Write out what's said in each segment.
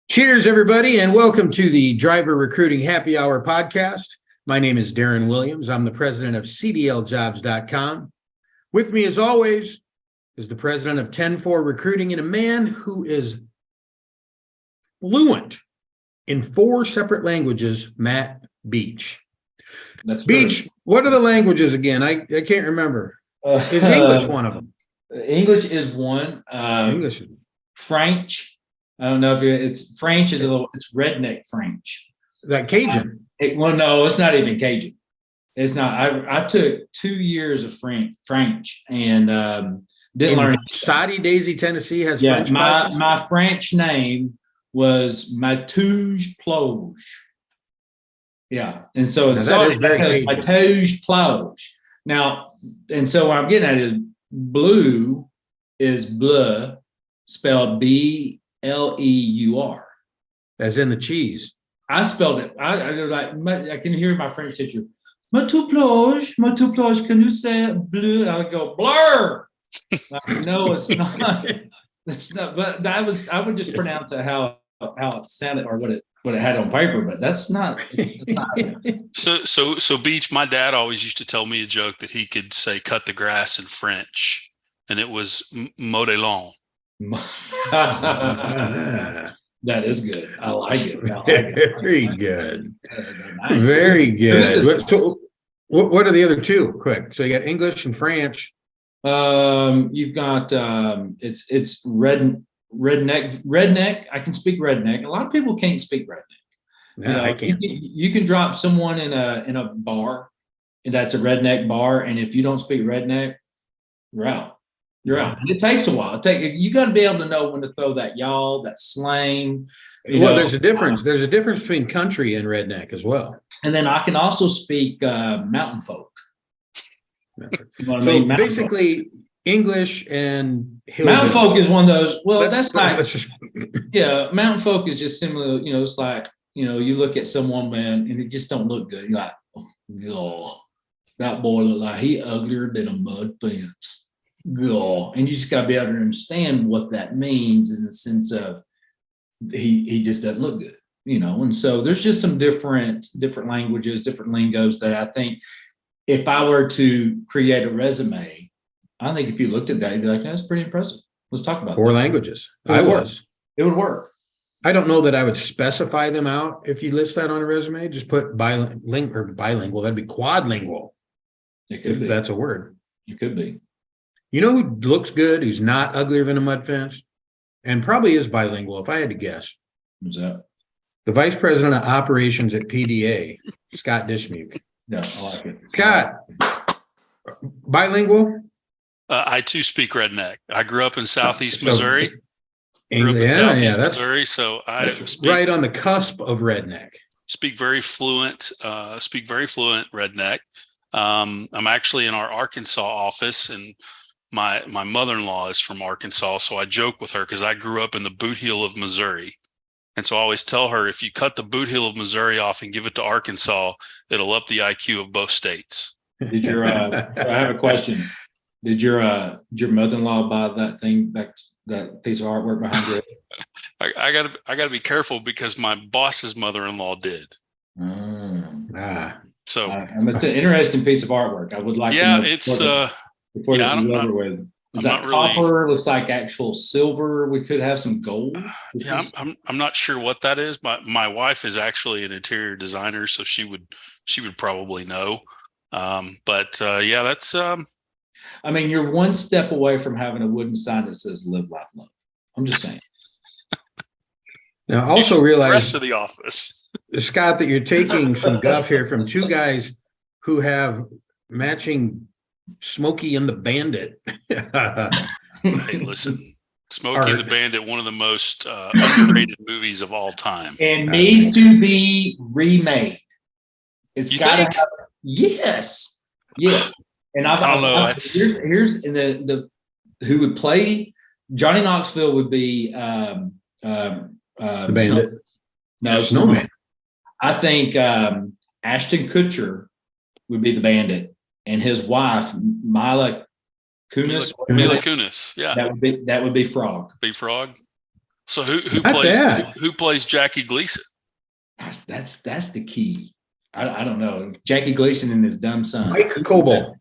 Cheers, everybody, and welcome to the Driver Recruiting Happy Hour podcast. My name is Darren Williams. I'm the president of CDLjobs.com. With me, as always, is the president of Ten4 Recruiting and a man who is fluent in 4 separate languages, Matt Beach. That's Beach, what are the languages again? I can't remember. Is English one of them? English is one. English. French. I don't know if it's French is it's redneck French. Is that Cajun? Well, no, it's not even Cajun. It's not. I took 2 years of French and didn't learn. Soddy Daisy, Tennessee has French classes? My French name was Matouge Ploge. Yeah, and so it's Matouge Ploge. Now, and so what I'm getting at is blue is bleu, spelled B-L-E-U-R. As in the cheese. I spelled it. I can hear my French teacher. Matouge Ploge, can you say bleu? I would go blur. No, it's not. It's not. But I would just pronounce it how it sounded or what it had on paper. But that's not. So Beach. My dad always used to tell me a joke that he could say "cut the grass" in French, and it was "modelon." That is good. I like it. Very good. Nice. Very good. So, what are the other two? Quick. So you got English and French. You've got it's redneck. I can speak redneck. A lot of people can't speak redneck. No, I can't. You can drop someone in a bar, and that's a redneck bar, and if you don't speak redneck, you're out. You're out. And it takes a while. You got to be able to know when to throw that y'all, that slang. There's a difference. There's a difference between country and redneck as well. And then I can also speak mountain folk. So basically, English and hillbilly. Mountain folk is one of those. Well, that's like, yeah, mountain folk is just similar. It's like, you look at someone, man, and it just don't look good. You're like, oh, that boy look like he uglier than a mud fence. And you just got to be able to understand what that means in the sense of he just doesn't look good, and so there's just some different languages, different lingos that I think if I were to create a resume, I think if you looked at that, you'd be like, that's pretty impressive. Let's talk about 4 languages. It would work. I don't know that I would specify them out if you list that on a resume. Just put bilingual. That'd be quadlingual. It could be. That's a word. It could be. You know who looks good, who's not uglier than a mud fence, and probably is bilingual, if I had to guess? Who's that? The vice president of operations at PDA, Scott Dismuke. Yeah, I like it. Scott, bilingual? I too speak redneck. I grew up in Southeast Missouri. Missouri, so I speak right on the cusp of redneck. Speak very fluent redneck. I'm actually in our Arkansas office, and my mother-in-law is from Arkansas, so I joke with her because I grew up in the boot heel of Missouri. And so I always tell her, if you cut the boot heel of Missouri off and give it to Arkansas, it'll up the IQ of both states. I have a question. Did your mother-in-law buy that thing, that piece of artwork behind you? I gotta be careful because my boss's mother-in-law did. So it's an interesting piece of artwork. I would like to know before this is over with. Is that copper? Looks like actual silver. We could have some gold. I'm not sure what that is. My wife is actually an interior designer, so she would probably know. That's I mean, you're one step away from having a wooden sign that says "Live, Laugh, Love." I'm just saying. Now, also realize the rest of the office, Scott, that you're taking some guff here from 2 guys who have matching Smokey and the Bandit. Hey, listen, Smokey and the Bandit, one of the most underrated movies of all time, and needs to be remade. It's got to have. Yes. And I don't know. Here's the who would play Johnny Knoxville would be the Bandit. Snowman. I think Ashton Kutcher would be the Bandit. and his wife, Mila Kunis. Mila Kunis. Yeah. That would be Frog. Be Frog. So who plays Jackie Gleason? Gosh, that's the key. I don't know. Jackie Gleason and his dumb son. Mike Coble.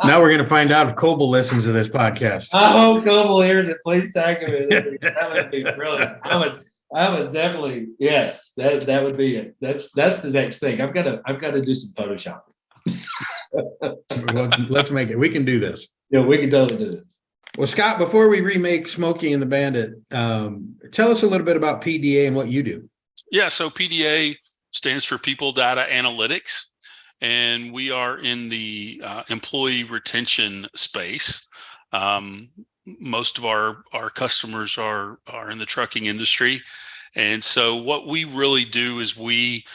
Now we're going to find out if Coble listens to this podcast. I hope Coble hears it. Please tag him. That would be brilliant. I would definitely, yes, that would be it. That's the next thing. I've got to do some Photoshop. Let's make it. We can do this. Yeah, we can totally do this. Well, Scott, before we remake Smokey and the Bandit, tell us a little bit about PDA and what you do. Yeah, so PDA stands for People Data Analytics, and we are in the employee retention space. Most of our customers are in the trucking industry, and so what we really do is we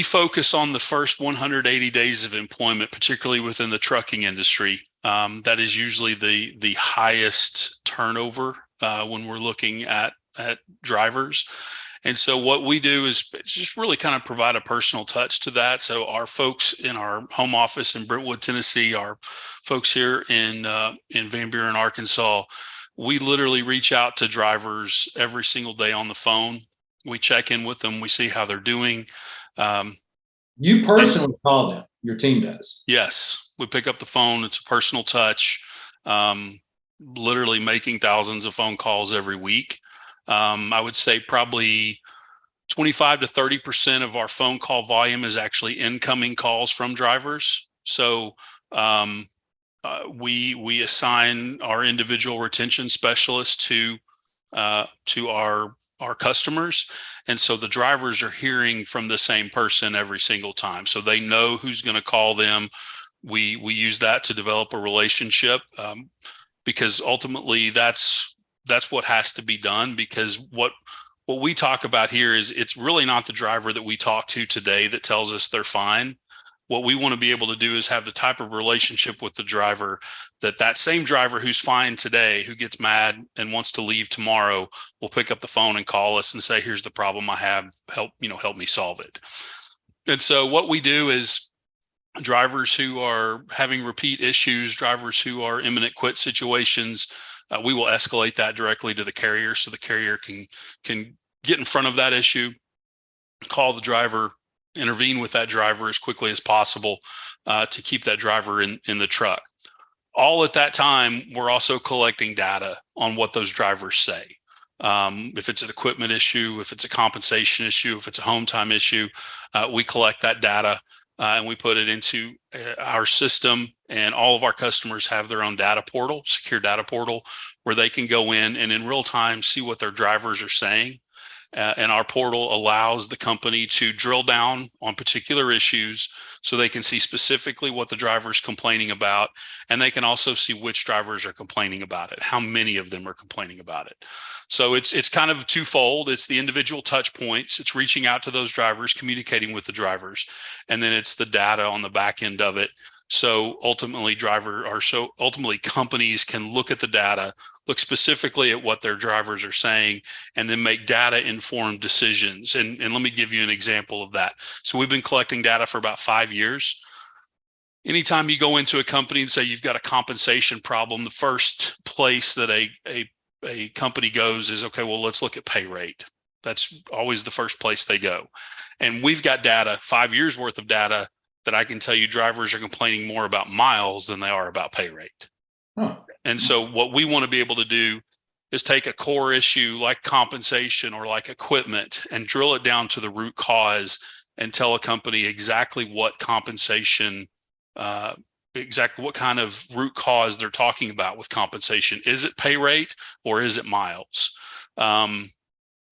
focus on the first 180 days of employment, particularly within the trucking industry. That is usually the highest turnover when we're looking at drivers. And so what we do is just really kind of provide a personal touch to that. So our folks in our home office in Brentwood, Tennessee, our folks here in Van Buren, Arkansas, we literally reach out to drivers every single day on the phone. We check in with them. We see how they're doing. You personally call them, your team does? Yes, we pick up the phone. It's a personal touch, literally making thousands of phone calls every week. I would say probably 25 to 30% of our phone call volume is actually incoming calls from drivers. So we assign our individual retention specialists to our customers. And so the drivers are hearing from the same person every single time. So they know who's going to call them. We use that to develop a relationship because ultimately that's what has to be done, because what we talk about here is it's really not the driver that we talk to today that tells us they're fine. What we want to be able to do is have the type of relationship with the driver that same driver who's fine today, who gets mad and wants to leave tomorrow, will pick up the phone and call us and say, here's the problem I have, help me solve it. And so what we do is drivers who are having repeat issues, drivers who are imminent quit situations, we will escalate that directly to the carrier, so the carrier can get in front of that issue, call the driver, intervene with that driver as quickly as possible to keep that driver in the truck. All at that time, we're also collecting data on what those drivers say. If it's an equipment issue, if it's a compensation issue, if it's a home time issue, we collect that data and we put it into our system. And all of our customers have their own data portal, secure data portal, where they can go in and in real time see what their drivers are saying. And our portal allows the company to drill down on particular issues so they can see specifically what the driver is complaining about. And they can also see which drivers are complaining about it, how many of them are complaining about it. So it's kind of twofold. It's the individual touch points. It's reaching out to those drivers, communicating with the drivers, and then it's the data on the back end of it. So ultimately companies can look at the data, look specifically at what their drivers are saying, and then make data informed decisions. And let me give you an example of that. So we've been collecting data for about 5 years. Anytime you go into a company and say you've got a compensation problem, the first place that a company goes is, okay, well, let's look at pay rate. That's always the first place they go. And we've got data, 5 years worth of data, that I can tell you drivers are complaining more about miles than they are about pay rate. Huh. And so what we want to be able to do is take a core issue like compensation or like equipment and drill it down to the root cause and tell a company exactly what compensation, exactly what kind of root cause they're talking about with compensation. Is it pay rate or is it miles?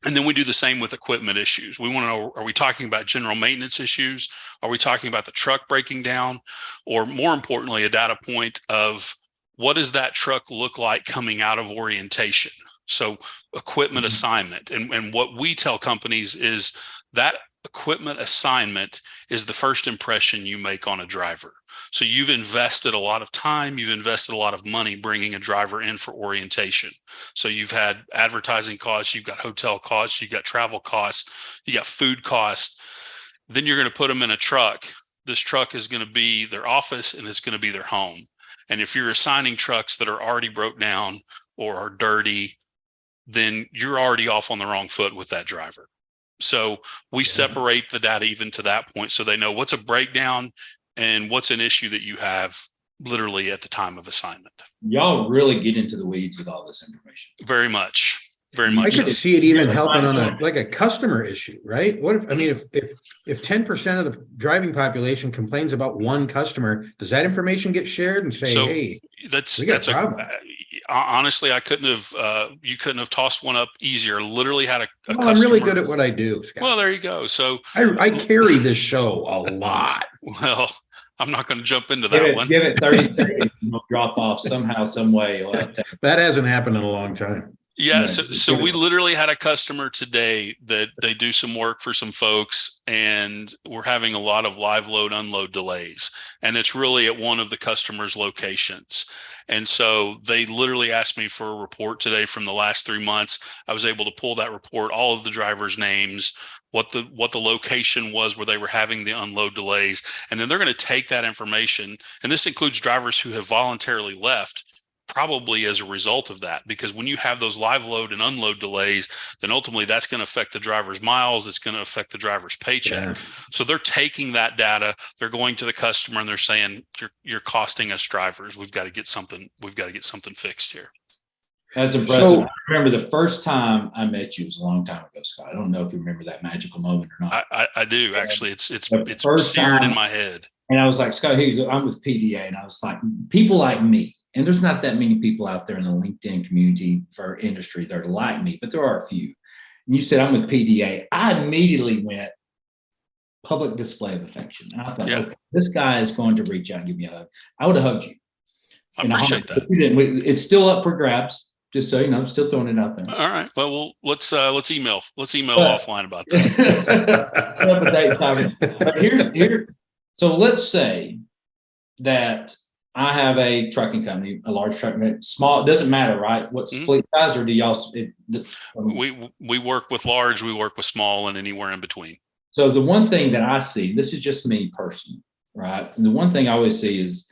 And then we do the same with equipment issues. We want to know, are we talking about general maintenance issues? Are we talking about the truck breaking down? Or more importantly, a data point of what does that truck look like coming out of orientation? So equipment assignment. And what we tell companies is that equipment assignment is the first impression you make on a driver. So you've invested a lot of time, you've invested a lot of money bringing a driver in for orientation. So you've had advertising costs, you've got hotel costs, you've got travel costs, you got food costs. Then you're going to put them in a truck. This truck is going to be their office and it's going to be their home. And if you're assigning trucks that are already broke down or are dirty, then you're already off on the wrong foot with that driver. So we separate the data even to that point so they know what's a breakdown and what's an issue that you have literally at the time of assignment. Y'all really get into the weeds with all this information. Very much. Very I much. could see it even helping on a customer issue, right? What if, I mean, if 10% of the driving population complains about one customer, does that information get shared and say, hey, that's a problem? Honestly, I couldn't have, you couldn't have tossed one up easier. Literally had a customer. I'm really good at what I do, Scott. Well, there you go. So I carry this show a lot. Well, I'm not going to jump into that one. Give it 30 seconds and we'll drop off somehow, some way. That hasn't happened in a long time. Yeah. So we literally had a customer today that they do some work for some folks and we're having a lot of live load, unload delays. And it's really at one of the customer's locations. And so they literally asked me for a report today from the last 3 months. I was able to pull that report, all of the drivers' names, what the location was where they were having the unload delays. And then they're going to take that information. And this includes drivers who have voluntarily left, probably as a result of that, because when you have those live load and unload delays, then ultimately that's going to affect the driver's miles. It's going to affect the driver's paycheck. Yeah. So they're taking that data, they're going to the customer and they're saying, you're costing us drivers. We've got to get something fixed here. That's impressive. So, I remember the first time I met you was a long time ago, Scott. I don't know if you remember that magical moment or not. I do actually. It's seared in my head. And I was like, Scott, I'm with PDA, and I was like, people like me. And there's not that many people out there in the LinkedIn community for industry that are like me, but there are a few. And you said, I'm with PDA. I immediately went public display of affection. And I thought, okay, this guy is going to reach out and give me a hug. I would have hugged you. I appreciate that. It's still up for grabs. Just so you know, I'm still throwing it out there. All right. Well, let's email offline about that. Set up a date time. But here. So let's say that I have a trucking company, a large trucking company, small. It doesn't matter, right? What's fleet size, or do y'all? We work with large, we work with small, and anywhere in between. So the one thing that I see, this is just me personally, right? And the one thing I always see is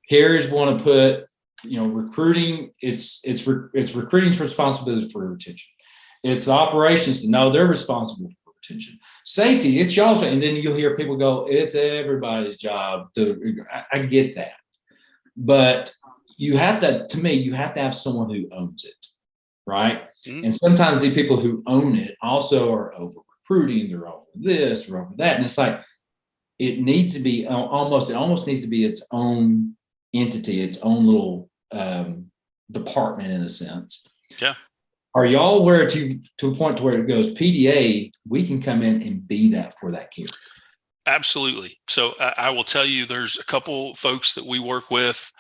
carriers want to put, recruiting. It's recruiting's responsibility for retention. It's operations. No, they're responsible for retention. Safety, it's y'all's. And then you'll hear people go, it's everybody's job. I get that. But you have to have someone who owns it, right? Mm-hmm. And sometimes the people who own it also are over recruiting, they're over this, or over that. And it's like, it needs to be almost needs to be its own entity, its own little department in a sense. Yeah. Are y'all where to a point to where it goes, PDA, we can come in and be that for that carrier? Absolutely. So I will tell you, there's a couple folks that we work with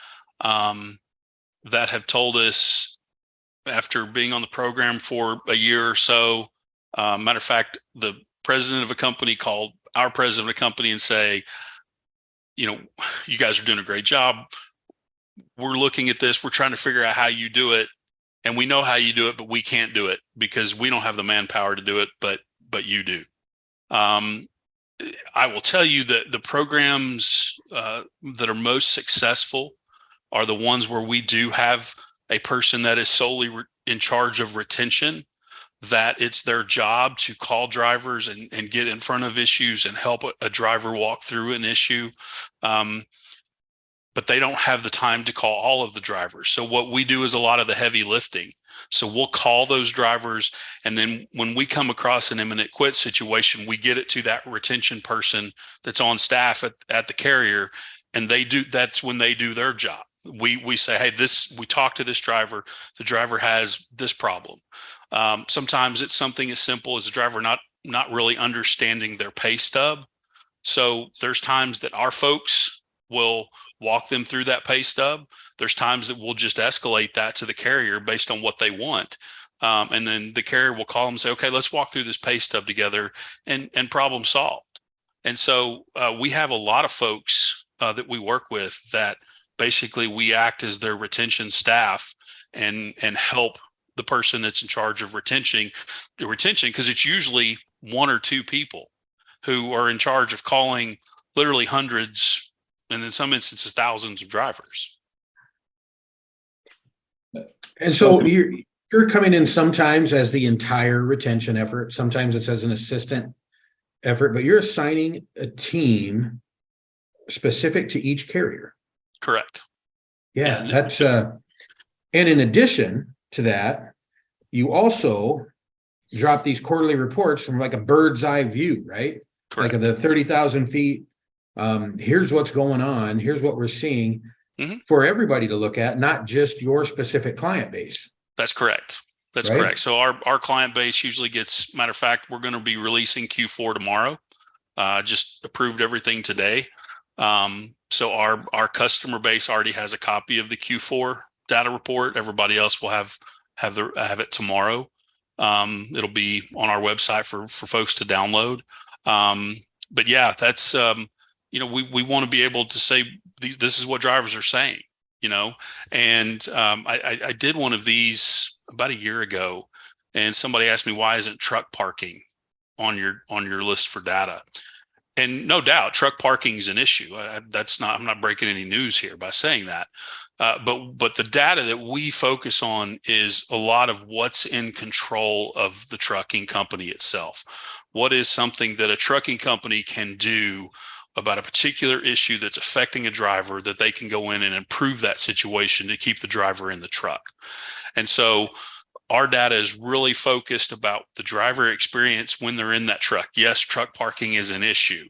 that have told us after being on the program for a year or so, matter of fact, the president of a company called our president of a company and say, you guys are doing a great job. We're looking at this. We're trying to figure out how you do it. And we know how you do it, but we can't do it because we don't have the manpower to do it, but you do. I will tell you that the programs that are most successful are the ones where we do have a person that is solely in charge of retention, that it's their job to call drivers and get in front of issues and help a driver walk through an issue. But they don't have the time to call all of the drivers. So what we do is a lot of the heavy lifting. So we'll call those drivers. And then when we come across an imminent quit situation, we get it to that retention person that's on staff at the carrier. And that's when they do their job. We say, hey, we talked to this driver. The driver has this problem. Sometimes it's something as simple as a driver not really understanding their pay stub. So there's times that our folks will walk them through that pay stub. There's times that we'll just escalate that to the carrier based on what they want. And then the carrier will call them and say, okay, let's walk through this pay stub together, and problem solved. And so we have a lot of folks that we work with that basically we act as their retention staff and help the person that's in charge of retention, because it's usually one or two people who are in charge of calling literally hundreds, and in some instances, thousands of drivers. And so you're coming in sometimes as the entire retention effort. Sometimes it's as an assistant effort, but you're assigning a team specific to each carrier. Correct. Yeah, that's and in addition to that, you also drop these quarterly reports from like a bird's eye view, right? Correct. Like the 30,000 feet. Here's what's going on. Here's what we're seeing for everybody to look at, not just your specific client base. That's correct. That's correct. So our client base usually gets, matter of fact, we're going to be releasing Q4 tomorrow. Just approved everything today. So our customer base already has a copy of the Q4 data report. Everybody else will have it tomorrow. It'll be on our website for folks to download. But yeah, that's, we want to be able to say, this is what drivers are saying, and I did one of these about a year ago, and somebody asked me, why isn't truck parking on your list for data? And no doubt truck parking is an issue. I'm not breaking any news here by saying that. But the data that we focus on is a lot of what's in control of the trucking company itself. What is something that a trucking company can do about a particular issue that's affecting a driver, that they can go in and improve that situation to keep the driver in the truck. And so our data is really focused about the driver experience when they're in that truck. Yes, truck parking is an issue,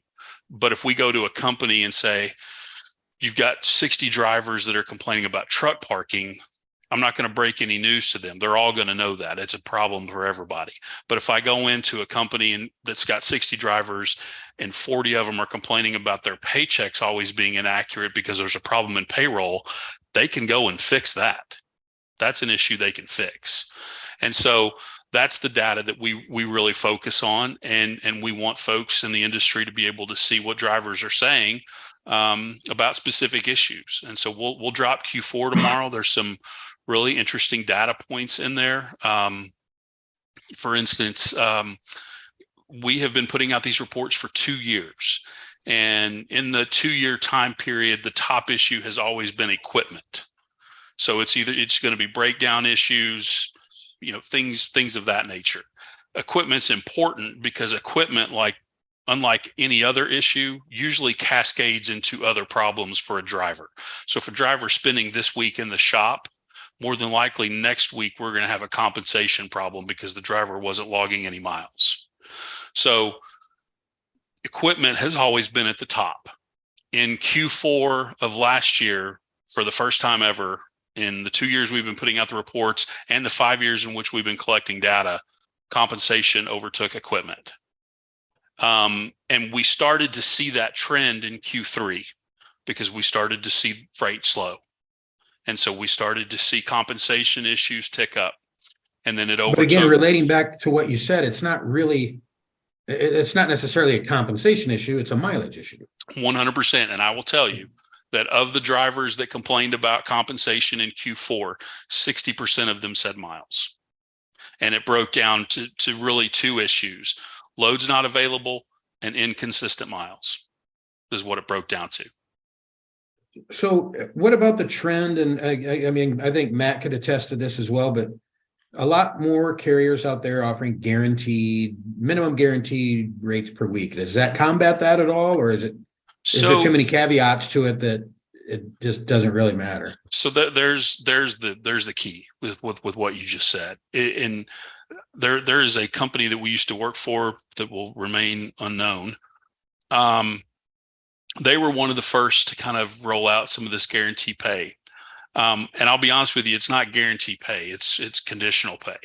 but if we go to a company and say, you've got 60 drivers that are complaining about truck parking, I'm not going to break any news to them. They're all going to know that it's a problem for everybody. But if I go into a company that's got 60 drivers and 40 of them are complaining about their paychecks always being inaccurate because there's a problem in payroll, they can go and fix that. That's an issue they can fix. And so that's the data that we really focus on. And we want folks in the industry to be able to see what drivers are saying about specific issues. And so we'll drop Q4 tomorrow. There's some really interesting data points in there. For instance, we have been putting out these reports for 2 years. And in the 2-year time period, the top issue has always been equipment. So it's going to be breakdown issues, things of that nature. Equipment's important because equipment, unlike any other issue, usually cascades into other problems for a driver. So if a driver's spending this week in the shop, more than likely next week we're going to have a compensation problem because the driver wasn't logging any miles. So equipment has always been at the top. In Q4 of last year, for the first time ever, in the 2 years we've been putting out the reports and the 5 years in which we've been collecting data, compensation overtook equipment. And we started to see that trend in Q3 because we started to see freight slow. And so we started to see compensation issues tick up. And then it overtook. But again, relating back to what you said, it's not necessarily a compensation issue. It's a mileage issue. 100%. And I will tell you that of the drivers that complained about compensation in Q4, 60% of them said miles. And it broke down to really two issues: loads not available and inconsistent miles is what it broke down to. So what about the trend? And I mean, I think Matt could attest to this as well, but a lot more carriers out there offering minimum guaranteed rates per week. Does that combat that at all? Or is there too many caveats to it that it just doesn't really matter? So there's the key with what you just said. And there is a company that we used to work for that will remain unknown. They were one of the first to kind of roll out some of this guarantee pay. And I'll be honest with you, it's not guarantee pay, it's conditional pay.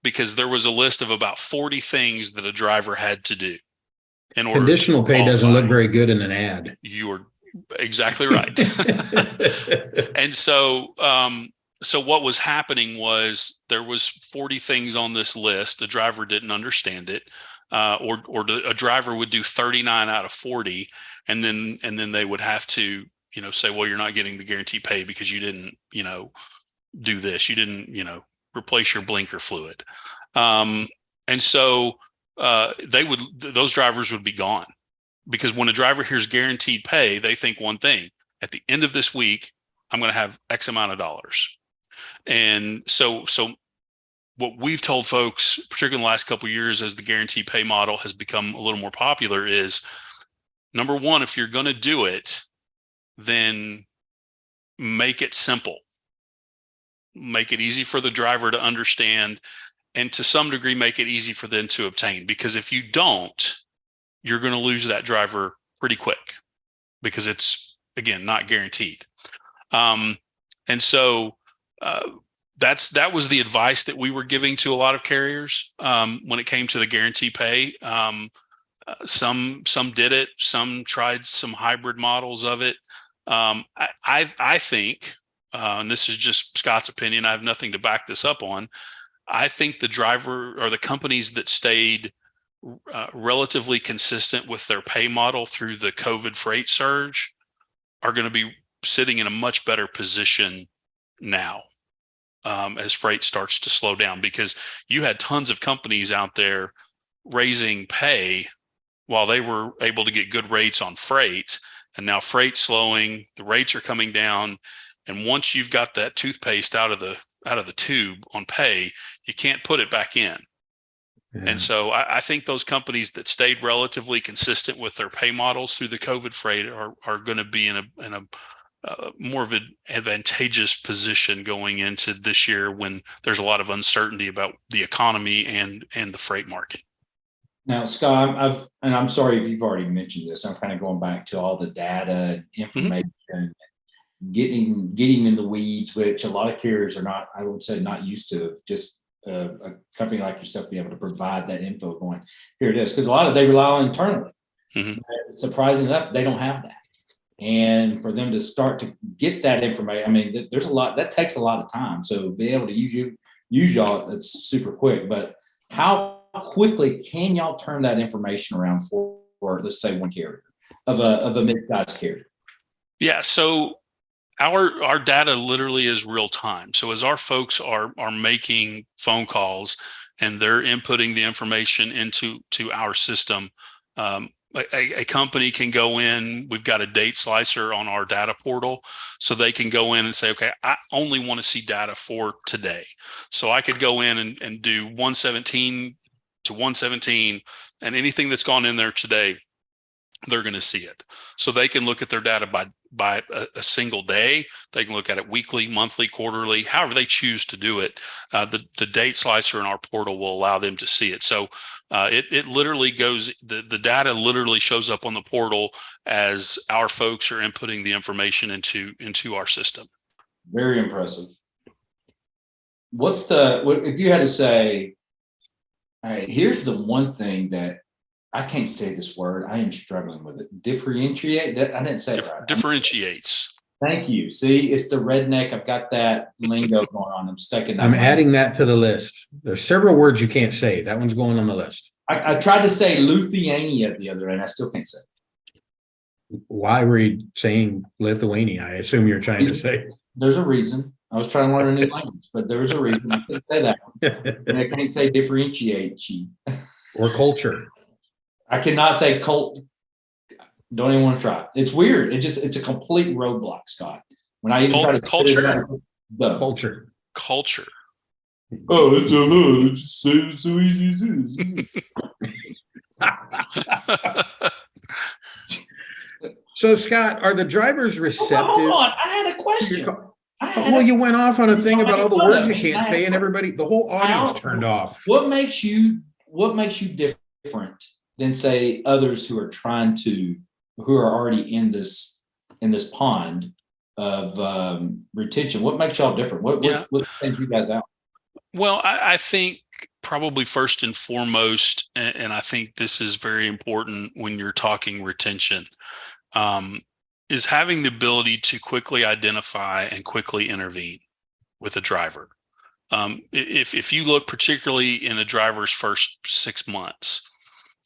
Because there was a list of about 40 things that a driver had to do in order. Conditional pay doesn't look very good in an ad. You are exactly right. And so So what was happening was there was 40 things on this list. The driver didn't understand it, or a driver would do 39 out of 40, and then they would have to, say, well, you're not getting the guaranteed pay because you didn't, do this. You didn't, replace your blinker fluid. And so those drivers would be gone, because when a driver hears guaranteed pay, they think one thing: at the end of this week, I'm going to have X amount of dollars. And so what we've told folks, particularly in the last couple of years, as the guaranteed pay model has become a little more popular, is number one, if you're going to do it, then make it simple. Make it easy for the driver to understand, and to some degree, make it easy for them to obtain. Because if you don't, you're going to lose that driver pretty quick, because it's, again, not guaranteed. And so that was the advice that we were giving to a lot of carriers when it came to the guarantee pay. Some did it, some tried some hybrid models of it. I think, and this is just Scott's opinion, I have nothing to back this up on. I think the driver or the companies that stayed relatively consistent with their pay model through the COVID freight surge are going to be sitting in a much better position now as freight starts to slow down, because you had tons of companies out there raising pay while they were able to get good rates on freight, and now freight's slowing, the rates are coming down, and once you've got that toothpaste out of the tube on pay, you can't put it back in. Yeah. And so I think those companies that stayed relatively consistent with their pay models through the COVID freight are going to be in a more of an advantageous position going into this year, when there's a lot of uncertainty about the economy and the freight market. Now, Scott, I'm sorry if you've already mentioned this. I'm kind of going back to all the data, information, getting in the weeds, which a lot of carriers are not, I would say, not used to. Just a company like yourself be able to provide that info going, here it is, because a lot of they rely on internally. Surprisingly enough, they don't have that. And for them to start to get that information, I mean, there's a lot that takes a lot of time. So be able to use y'all, it's super quick. But how quickly can y'all turn that information around for let's say one carrier of a mid-sized carrier? Yeah. So our data literally is real time. So as our folks are making phone calls and they're inputting the information into our system, a company can go in. We've got a date slicer on our data portal, so they can go in and say, okay, I only want to see data for today. So I could go in and do 117 to 117, and anything that's gone in there today, they're going to see it. So they can look at their data by a single day. They can look at it weekly, monthly, quarterly, however they choose to do it. The date slicer in our portal will allow them to see it. So it literally goes, the data literally shows up on the portal as our folks are inputting the information into our system. Very impressive. If you had to say, all right, here's the one thing that I can't say this word, I am struggling with it. Differentiate? I didn't say it right. Differentiates. Thank you. See, it's the redneck. I've got that lingo going on. I'm stuck in that. I'm adding that to the list. There's several words you can't say. That one's going on the list. I tried to say Lithuania the other day, and I still can't say it. Why were you saying Lithuania? I assume you're trying to say. There's a reason. I was trying to learn a new language, but there was a reason I couldn't say that one. And I can't say differentiate. Or culture. I cannot say cult. Don't even want to try. It's weird. It's a complete roadblock, Scott. When I even try to culture. Culture. Oh, it's just so easy to do. So, Scott, are the drivers receptive? Hold on, I had a question. Well, you went off on a thing about all the words you can't say, and the whole audience turned off. What makes you different than, say, others who are who are already in this pond of retention? What makes y'all different? What stands you guys out? Well, I think probably first and foremost, and I think this is very important when you're talking retention, is having the ability to quickly identify and quickly intervene. with a driver. If you look particularly in a driver's first 6 months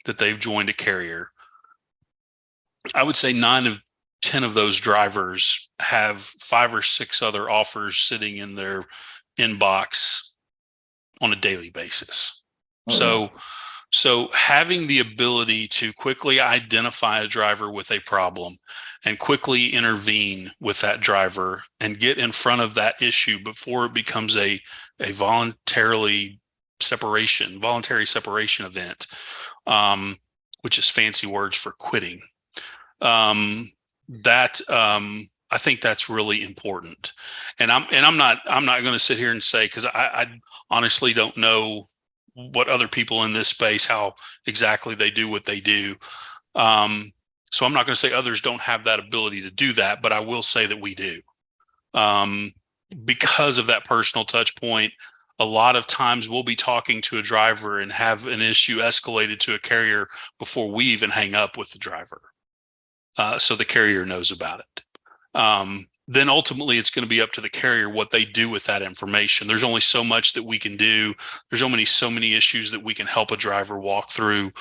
that they've joined a carrier, I would say 9 of 10 of those drivers have 5 or 6 other offers sitting in their inbox on a daily basis. So having the ability to quickly identify a driver with a problem and quickly intervene with that driver and get in front of that issue before it becomes a voluntary separation event, which is fancy words for quitting. I think that's really important. And I'm not going to sit here and say, because I honestly don't know what other people in this space, how exactly they do what they do. So I'm not going to say others don't have that ability to do that, but I will say that we do. Because of that personal touch point, a lot of times we'll be talking to a driver and have an issue escalated to a carrier before we even hang up with the driver. So the carrier knows about it. Then ultimately it's going to be up to the carrier what they do with that information. There's only so much that we can do. There's so many issues that we can help a driver walk through,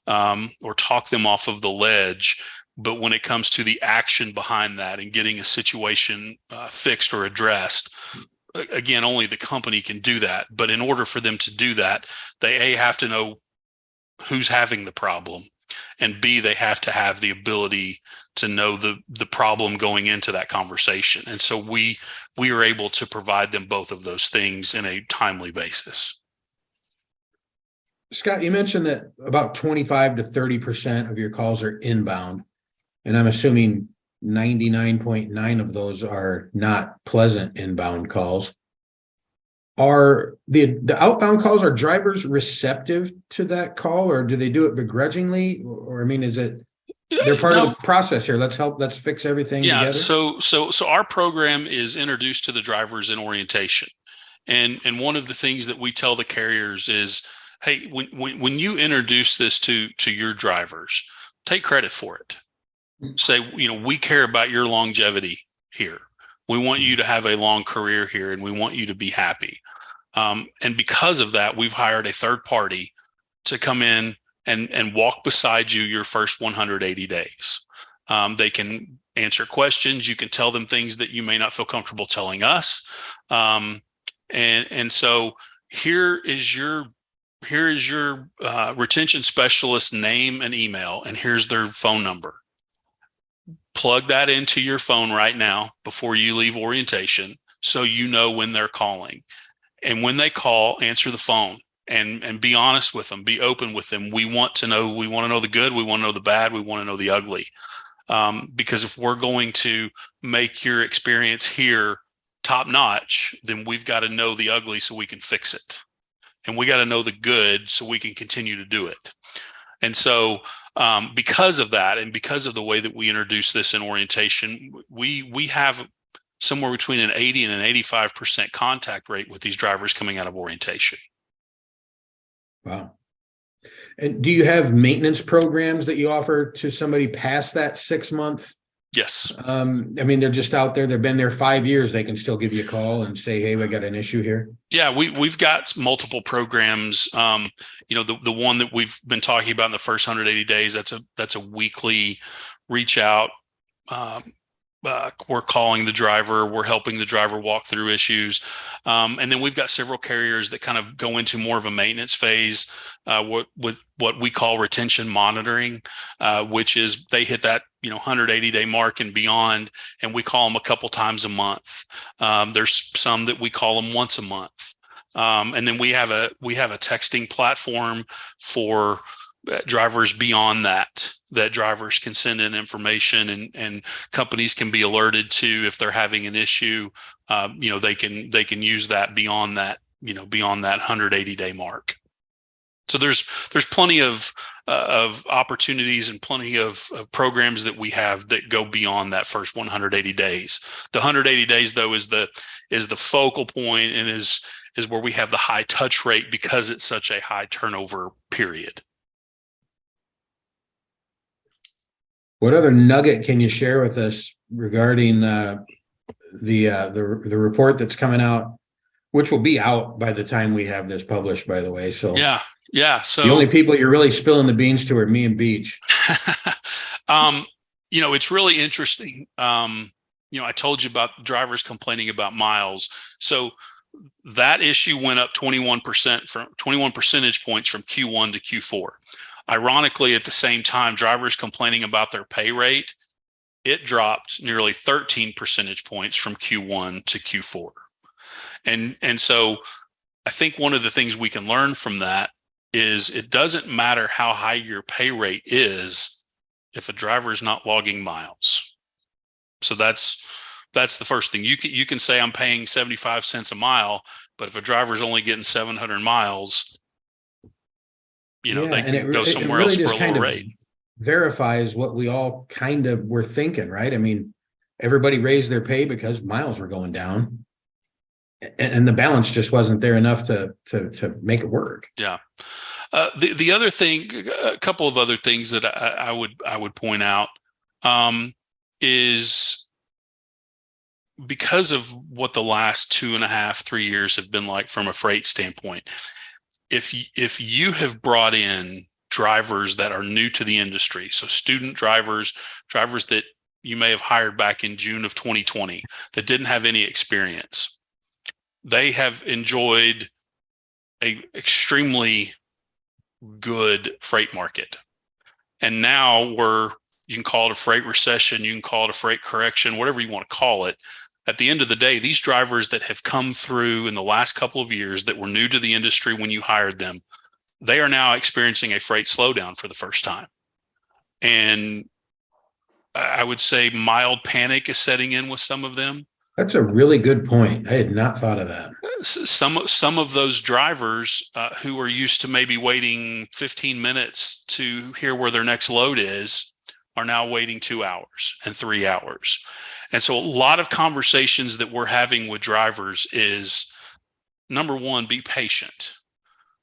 or talk them off of the ledge. But when it comes to the action behind that and getting a situation fixed or addressed, again, only the company can do that. But in order for them to do that, they have to know who's having the problem, and B, they have to have the ability to know the problem going into that conversation. And so we are able to provide them both of those things in a timely basis. Scott, you mentioned that about 25 to 30% of your calls are inbound, and I'm assuming 99.9 of those are not pleasant inbound calls. Are the outbound calls, are drivers receptive to that call, or do they do it begrudgingly? Or I mean, is it they're part of the process here? Let's fix everything together. So our program is introduced to the drivers in orientation. And one of the things that we tell the carriers is, hey, when you introduce this to your drivers, take credit for it. Say, we care about your longevity here. We want you to have a long career here, and we want you to be happy. And because of that, we've hired a third party to come in and walk beside you your first 180 days. They can answer questions. You can tell them things that you may not feel comfortable telling us. And so here is your retention specialist name and email, and here's their phone number. Plug that into your phone right now before you leave orientation, so you know when they're calling. And when they call, answer the phone and be honest with them, be open with them. We want to know the good, we want to know the bad, we want to know the ugly. Because if we're going to make your experience here top notch, then we've got to know the ugly so we can fix it. And we got to know the good so we can continue to do it. And so because of that, and because of the way that we introduce this in orientation, we have somewhere between an 80 and an 85% contact rate with these drivers coming out of orientation. Wow. And do you have maintenance programs that you offer to somebody past that 6 month? Yes. I mean, they're just out there, they've been there 5 years. They can still give you a call and say, hey, we got an issue here. Yeah, we've got multiple programs. The one that we've been talking about in the first 180 days, that's a weekly reach out. We're calling the driver, we're helping the driver walk through issues. And then we've got several carriers that kind of go into more of a maintenance phase, what we call retention monitoring, which is they hit that 180 day mark and beyond, and we call them a couple times a month. There's some that we call them once a month. And then we have a texting platform for drivers beyond that drivers can send in information, and companies can be alerted to if they're having an issue. They can use that beyond that 180 day mark. So there's plenty of opportunities and plenty of programs that we have that go beyond that first 180 days. The 180 days though is the focal point, and is where we have the high touch rate because it's such a high turnover period. What other nugget can you share with us regarding the report that's coming out which will be out by the time we have this published, by the way. So yeah. So the only people you're really spilling the beans to are me and Beach. It's really interesting. I told you about drivers complaining about miles. So that issue went up 21 percentage points from Q1 to Q4. Ironically, at the same time, drivers complaining about their pay rate, it dropped nearly 13 percentage points from Q1 to Q4. And so I think one of the things we can learn from that is it doesn't matter how high your pay rate is if a driver is not logging miles. So that's the first thing. You can say I'm paying 75 cents a mile, but if a driver's only getting 700 miles, they can go somewhere else for a lower rate. Verifies what we all kind of were thinking, right? I mean, everybody raised their pay because miles were going down, and the balance just wasn't there enough to make it work. Yeah. The other thing, a couple of other things that I would point out is because of what the last 2.5, 3 years have been like from a freight standpoint. If you have brought in drivers that are new to the industry, so student drivers that you may have hired back in June of 2020 that didn't have any experience, they have enjoyed a extremely good freight market. And now you can call it a freight recession, you can call it a freight correction, whatever you want to call it. At the end of the day, these drivers that have come through in the last couple of years that were new to the industry when you hired them, they are now experiencing a freight slowdown for the first time. And I would say mild panic is setting in with some of them. That's a really good point. I had not thought of that. Some of those drivers who are used to maybe waiting 15 minutes to hear where their next load is are now waiting 2 hours and 3 hours. And so a lot of conversations that we're having with drivers is, number one, be patient.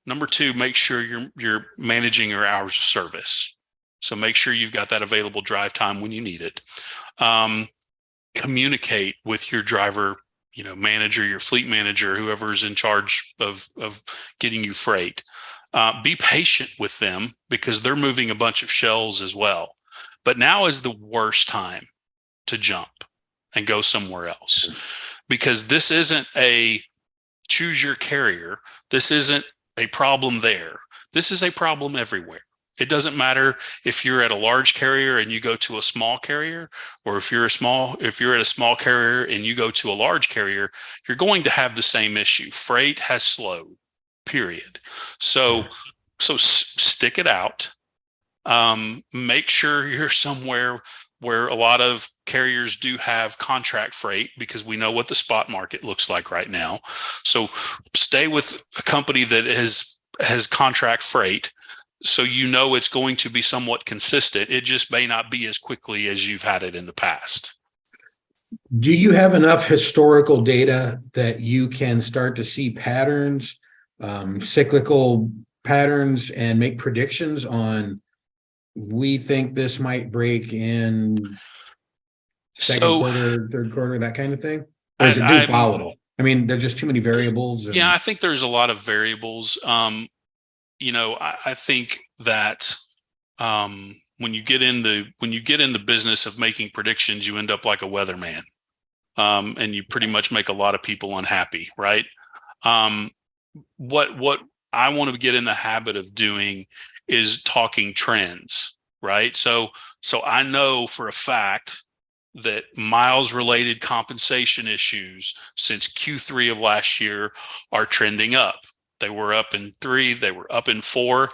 Number two, make sure you're managing your hours of service. So make sure you've got that available drive time when you need it. Communicate with your driver, manager, your fleet manager, whoever's in charge of getting you freight. Be patient with them because they're moving a bunch of shells as well. But now is the worst time to jump and go somewhere else, because this isn't a choose your carrier. This isn't a problem there. This is a problem everywhere. It doesn't matter if you're at a large carrier and you go to a small carrier, or if you're at a small carrier and you go to a large carrier, you're going to have the same issue. Freight has slowed, period. So stick it out. Make sure you're somewhere where a lot of carriers do have contract freight, because we know what the spot market looks like right now. So stay with a company that has contract freight, so it's going to be somewhat consistent. It just may not be as quickly as you've had it in the past. Do you have enough historical data that you can start to see patterns, cyclical patterns, and make predictions on, we think this might break in second quarter, third quarter, that kind of thing? Or is it too volatile? I mean, there's just too many variables. Yeah, I think there's a lot of variables. I think that when you get in the business of making predictions, you end up like a weatherman, and you pretty much make a lot of people unhappy, right? What I want to get in the habit of doing is talking trends, right? So I know for a fact that miles related compensation issues since Q3 of last year are trending up. They were up in 3, they were up in 4.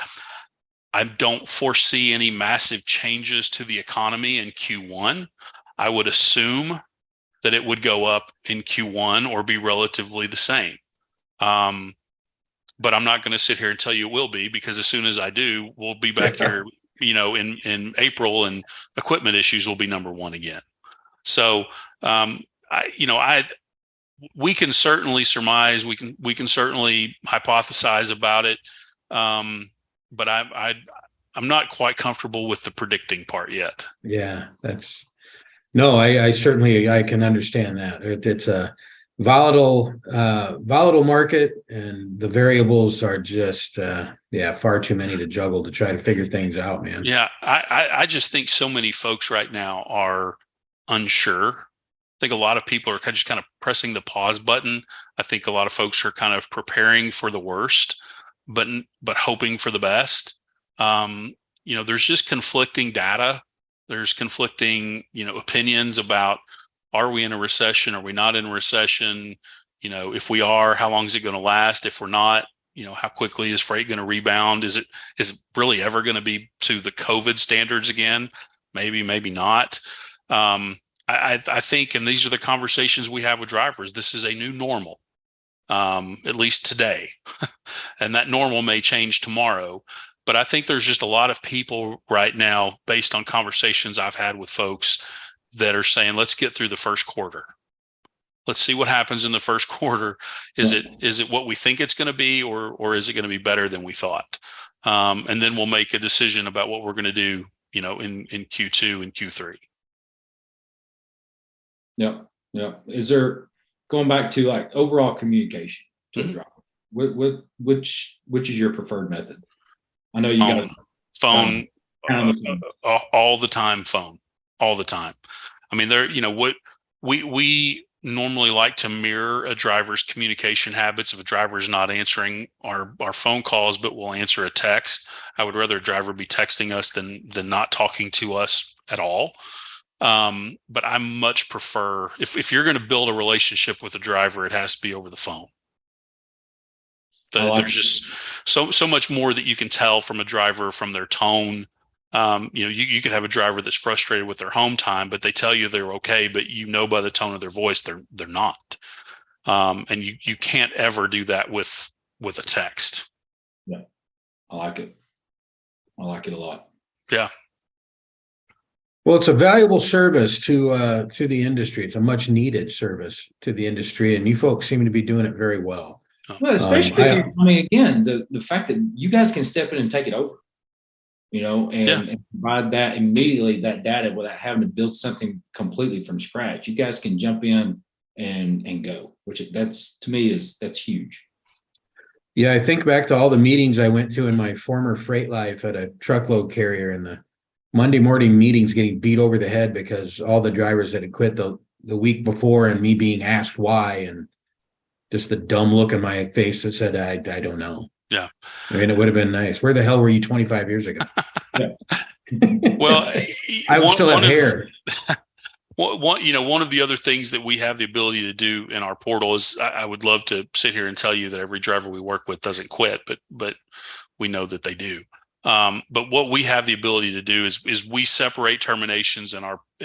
I don't foresee any massive changes to the economy in Q1. I would assume that it would go up in Q1 or be relatively the same. But I'm not going to sit here and tell you it will be, because as soon as I do, we'll be back here, in April, and equipment issues will be number one again. So, we can certainly surmise, we can certainly hypothesize about it. But I'm not quite comfortable with the predicting part yet. Yeah, I certainly can understand that. volatile market, and the variables are just far too many to juggle to try to figure things out, man. Yeah, I just think so many folks right now are unsure. I think a lot of people are just kind of pressing the pause button. I think a lot of folks are kind of preparing for the worst, but hoping for the best. There's just conflicting data. There's conflicting, opinions about, are we in a recession? Are we not in a recession? If we are, how long is it going to last? If we're not, how quickly is freight going to rebound? Is it really ever going to be to the COVID standards again? Maybe not. I think, and these are the conversations we have with drivers, this is a new normal, at least today. And that normal may change tomorrow. But I think there's just a lot of people right now, based on conversations I've had with folks, that are saying, let's get through the first quarter. Let's see what happens in the first quarter. Is it what we think it's going to be, or is it going to be better than we thought? And then we'll make a decision about what we're going to do, in Q2 and Q3. Yeah. Is there, going back to like overall communication to the driver, which is your preferred method? I know you got phone all the time. Phone all the time. I mean, what we normally like to mirror a driver's communication habits. If a driver is not answering our phone calls, but will answer a text, I would rather a driver be texting us than not talking to us at all. But I much prefer, if you're going to build a relationship with a driver, it has to be over the phone. There's just so much more that you can tell from a driver, from their tone. You could have a driver that's frustrated with their home time, but they tell you they're okay, but by the tone of their voice, they're not. And you can't ever do that with a text. Yeah. I like it a lot. Yeah. Well, it's a valuable service to the industry. It's a much needed service to the industry, and you folks seem to be doing it very well. Well, especially again, the fact that you guys can step in and take it over, and provide that immediately, that data, without having to build something completely from scratch. You guys can jump in and go, which that's, to me, that's huge. Yeah, I think back to all the meetings I went to in my former freight life at a truckload carrier, and the Monday morning meetings getting beat over the head because all the drivers that had quit the week before, and me being asked why, and just the dumb look in my face that said, I don't know. Yeah. I mean, it would have been nice. Where the hell were you 25 years ago? Well, I still have hair. One of the other things that we have the ability to do in our portal is, I would love to sit here and tell you that every driver we work with doesn't quit, but we know that they do. But what we have the ability to do is we separate terminations in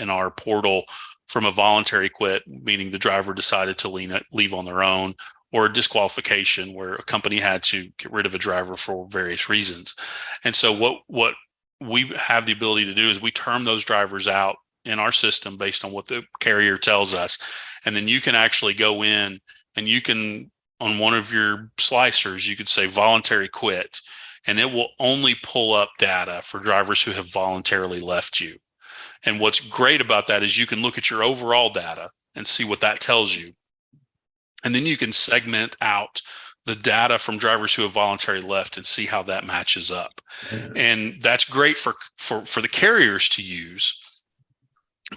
our portal from a voluntary quit, meaning the driver decided to leave on their own, or a disqualification where a company had to get rid of a driver for various reasons. And so what we have the ability to do is we term those drivers out in our system based on what the carrier tells us. And then you can actually go in and you can, on one of your slicers, you could say voluntary quit, and it will only pull up data for drivers who have voluntarily left you. And what's great about that is you can look at your overall data and see what that tells you. And then you can segment out the data from drivers who have voluntarily left and see how that matches up. Yeah. And that's great for the carriers to use,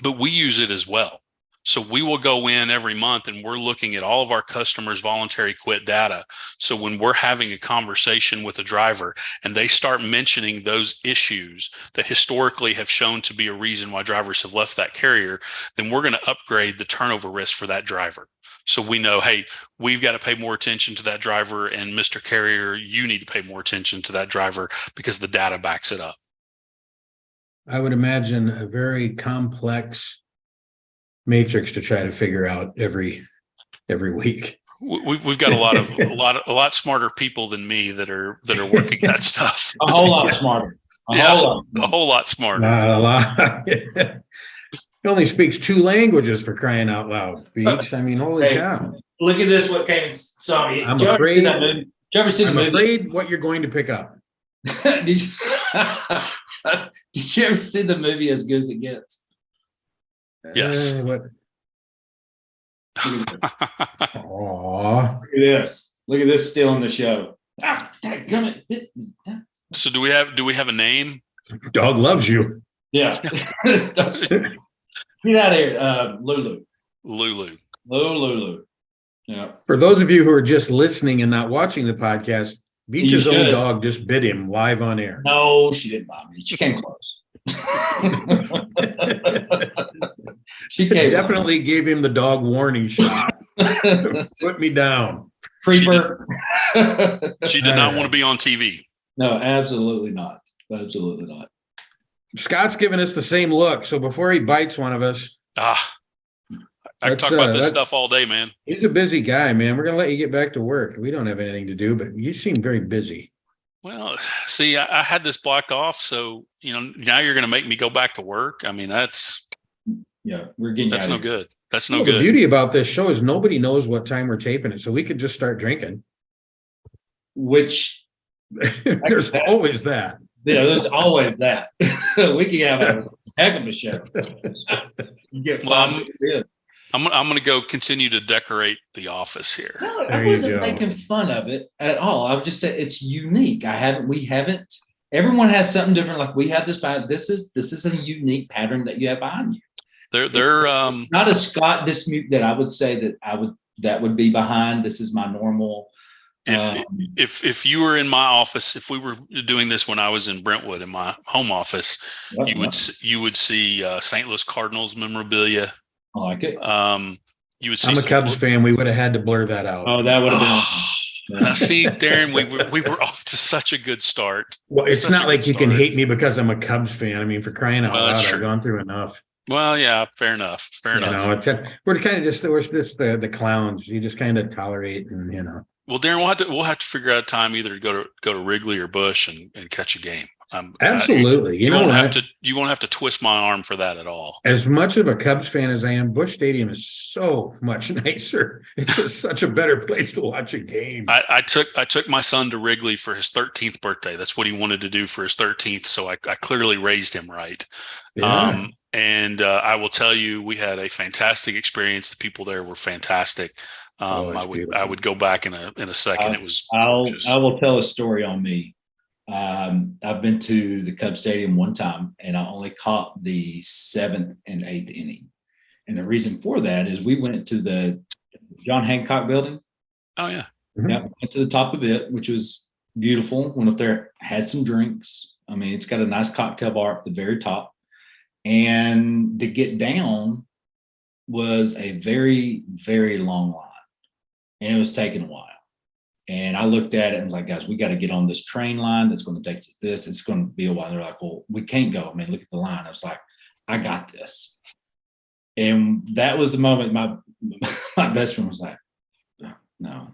but we use it as well. So we will go in every month and we're looking at all of our customers' voluntary quit data. So when we're having a conversation with a driver and they start mentioning those issues that historically have shown to be a reason why drivers have left that carrier, then we're going to upgrade the turnover risk for that driver. So we know, hey, we've got to pay more attention to that driver, and Mr. Carrier, you need to pay more attention to that driver because the data backs it up. I would imagine a very complex matrix to try to figure out every week. We've got a lot smarter people than me that are working that stuff. A whole lot smarter. A whole lot smarter. Not a lot. He only speaks 2 languages, for crying out loud. Beach. I mean, holy cow! Look at this. What came and saw me. I'm afraid. I'm afraid what you're going to pick up. Did you ever see the movie As Good as It Gets? Yes. Aw. Look at this. Look at this still in the show. Ah, dadgummit. So do we have a name? Dog loves you. Yeah. Get out of here. Lulu. Lulu. Yeah. For those of you who are just listening and not watching the podcast, Beach's own dog just bit him live on air. No, she didn't bite me. She came close. She definitely gave him the dog warning shot. Put me down. Creeper. She did not want to be on TV. No, absolutely not. Absolutely not. Scott's giving us the same look. So before he bites one of us, I can talk about this stuff all day, man. He's a busy guy, man. We're going to let you get back to work. We don't have anything to do, but you seem very busy. Well, see, I had this blocked off. So, now you're going to make me go back to work. I mean, that's no good. That's no good. The beauty about this show is nobody knows what time we're taping it. So we could just start drinking. Which there's always that. Yeah, there's always that. We can have a heck of a show. You get fun. I'm going to go continue to decorate the office here. No, I wasn't making fun of it at all. I've just said it's unique. We haven't. Everyone has something different. Like we have this. This is a unique pattern that you have behind you. They're not a Scott Dismuke that I would say that would be behind. This is my normal. If you were in my office, if we were doing this when I was in Brentwood in my home office, you would see St. Louis Cardinals memorabilia. I like it. You would see. I'm a Cubs fan. We would have had to blur that out. Oh, that would have been. Now, see, Darren, we were off to such a good start. Well, it's not like you can hate me because I'm a Cubs fan. I mean, for crying out loud, I've gone through enough. Well, yeah, fair enough. Fair enough. We're kind of just the clowns. You just kind of tolerate, and Well, Darren, we'll have to figure out a time either to go to Wrigley or Busch and catch a game. Absolutely. You won't have to twist my arm for that at all. As much of a Cubs fan as I am, Busch Stadium is so much nicer. It's just such a better place to watch a game. I took my son to Wrigley for his 13th birthday. That's what he wanted to do for his 13th. So I clearly raised him right. Yeah. And I will tell you, we had a fantastic experience. The people there were fantastic. I would go back in a second. I will tell a story on me. I've been to the Cubs Stadium one time, and I only caught the 7th and 8th inning. And the reason for that is we went to the John Hancock building. Oh yeah, yeah. Went to the top of it, which was beautiful. Went up there, had some drinks. I mean, it's got a nice cocktail bar at the very top, and to get down was a very, very long line, and it was taking a while. And I looked at it and was like, guys, we got to get on this train line that's going to take us to this. It's going to be a while. They're like, well, we can't go. I mean, look at the line. I was like, I got this. And that was the moment my best friend was like, no,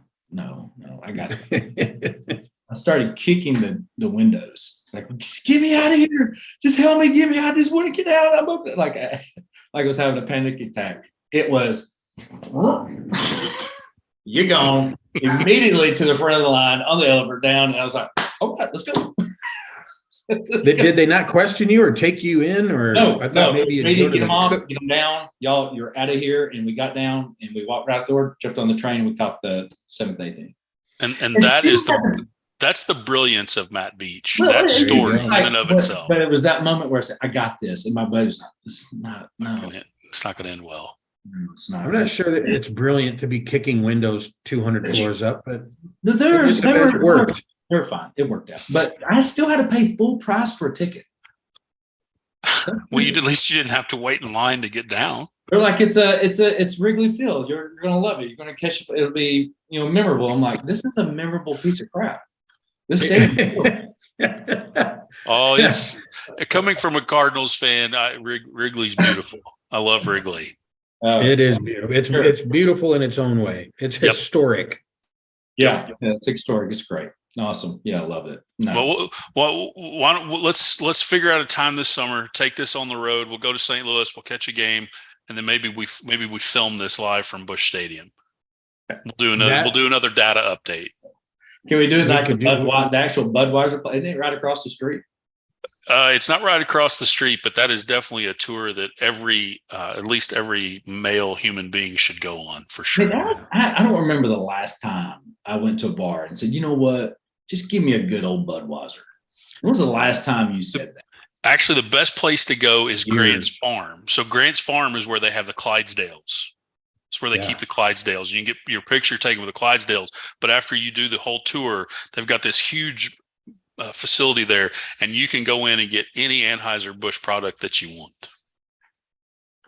I got it. I started kicking the windows. Like, just get me out of here. Just help me, get me out. I just want to get out. I'm up there. Like I was having a panic attack. It was, you're gone. Immediately to the front of the line on the elevator down. And I was like, all right, let's go. Did they not question you or take you in? Or no, I thought maybe you'd get them off, get them down. Y'all, you're out of here. And we got down and we walked right out the door, jumped on the train, and we caught the 7th, 8th inning. And that's the brilliance of Matt Beach. Well, that story in and of itself. But it was that moment where I said, I got this. And my buddy was like, this is not, no. It's not going to end well. I'm not sure that it's brilliant to be kicking windows 200 floors up, but it worked. They're fine. It worked out. But I still had to pay full price for a ticket. Well, at least you didn't have to wait in line to get down. They're like, it's Wrigley Field. You're gonna love it. You're gonna catch it. It'll be memorable. I'm like, this is a memorable piece of crap. This stadium. Oh, it's coming from a Cardinals fan. Wrigley's beautiful. I love Wrigley. It is beautiful. It's beautiful in its own way. It's historic. Yeah, it's historic. It's great. Awesome. Yeah, I love it. No. Well, why don't let's figure out a time this summer. Take this on the road. We'll go to St. Louis. We'll catch a game, and then maybe we film this live from Busch Stadium. We'll do another data update. Can we do it like the actual Budweiser place? Isn't it right across the street? It's not right across the street, but that is definitely a tour that at least every male human being should go on for sure. I don't remember the last time I went to a bar and said, you know what, just give me a good old Budweiser. When was the last time you said that? Actually, the best place to go is Grant's Farm. So Grant's Farm is where they have the Clydesdales. It's where they keep the Clydesdales. You can get your picture taken with the Clydesdales, but after you do the whole tour, they've got this huge facility there, and you can go in and get any Anheuser-Busch product that you want.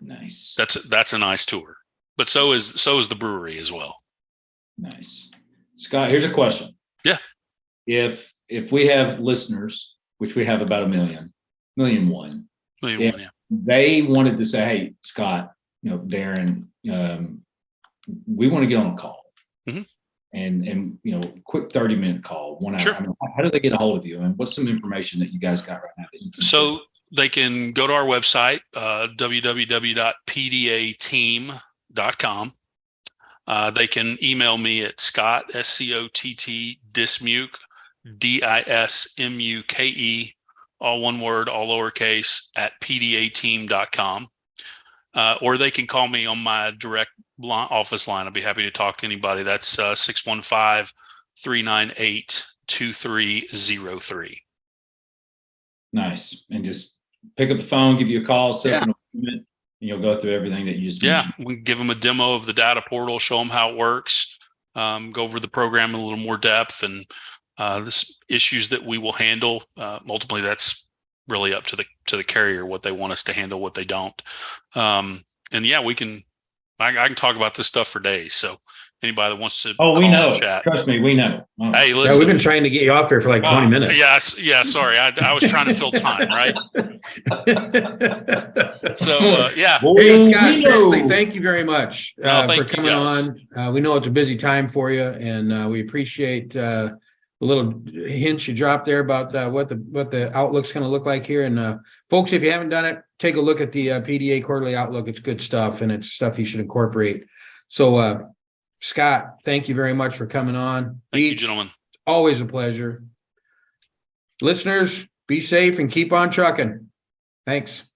Nice. That's a nice tour, but so is the brewery as well. Nice. Scott, here's a question. Yeah. If we have listeners, which we have about 1 million, they wanted to say, hey, Scott, Darren, we want to get on a call. Mm-hmm. And quick 30-minute call, 1 hour. Sure. I mean, how do they get a hold of you? And what's some information that you guys got right now that you can So they can go to our website, www.pdateam.com. They can email me at Scott, SCOTT, Dismuke, DISMUKE, all one word, all lowercase, at pdateam.com. Or they can call me on my direct office line. I'll be happy to talk to anybody. That's 615-398-2303. Nice. And just pick up the phone, give you a call, set up an appointment, and you'll go through everything that you just mentioned. We can give them a demo of the data portal, show them how it works, go over the program in a little more depth, and the issues that we will handle. Ultimately, that's really up to the carrier, what they want us to handle, what they don't. I can talk about this stuff for days. So anybody that wants to we know. Chat. Trust me, we know. Oh. Hey, listen. Yeah, we've been trying to get you off here for like 20 minutes. Yeah. Sorry. I was trying to fill time, right? So, yeah. Hey, Scott, seriously, thank you very much for coming on. We know it's a busy time for you, and we appreciate the little hints you dropped there about what the outlook's going to look like here. And folks, if you haven't done it, take a look at the PDA quarterly outlook. It's good stuff, and it's stuff you should incorporate. So, Scott, thank you very much for coming on. Thank you, gentlemen. Always a pleasure. Listeners, be safe and keep on trucking. Thanks.